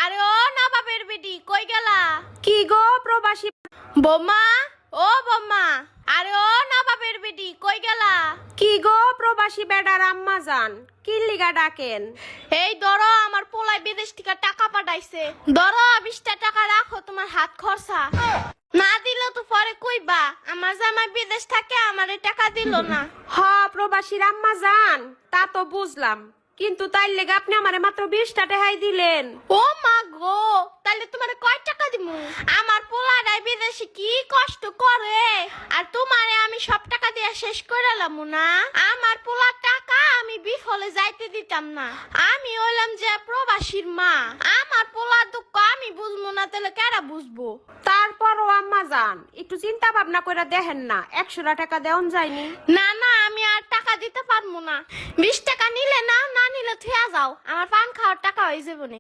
আরে ও নবাবের বেটি কই গেলা? কি গো প্রবাসী বৌমা, ও বৌমা, আরে ও নবাবের বেটি কই গেলা? কি গো প্রবাসী বেডার আম্মা জান, কি লিগা ডাকেন? এই ধরো আমার পোলাই বিদেশ থেকে টাকা পাঠাইছে, ধরো 20টা টাকা রাখো তোমার হাত খরচা। না দিলে তো পরে কইবা আমার জামাই বিদেশ থাকে আমারে টাকা দিল না। হ প্রবাসীর আম্মা জান, তা তো বুঝলাম, কিন্তু তাই লেগে আপনি আমারে মাত্র 20টা টাকাই দিলেন। ও মা গো, তাহলে তোমারে কয় টাকা দিমু? আমার পোলাটাই বিদেশে কি কষ্ট করে, আর তোমারে আমি সব টাকা দিয়ে শেষ করে লামু না? আমার পোলার টাকা আমি বিফলে যাইতে দিতাম না। আমি হইলাম যে প্রবাসীর মা, আমার পোলার দুঃখ আমি বুঝবো না তাহলে কেডা বুঝবো? তারপরও আম্মা জান একটু চিন্তা ভাবনা করে দেখেন না, 100 টাকা দেওয়ান যায়নি। না না, আমি আর টাকা দিতে পারবো না। 20 টাকা নিলে নাও, না নিলে থুয়া যাও, আমার পান খাওয়ার টাকা হয়ে যাবো না।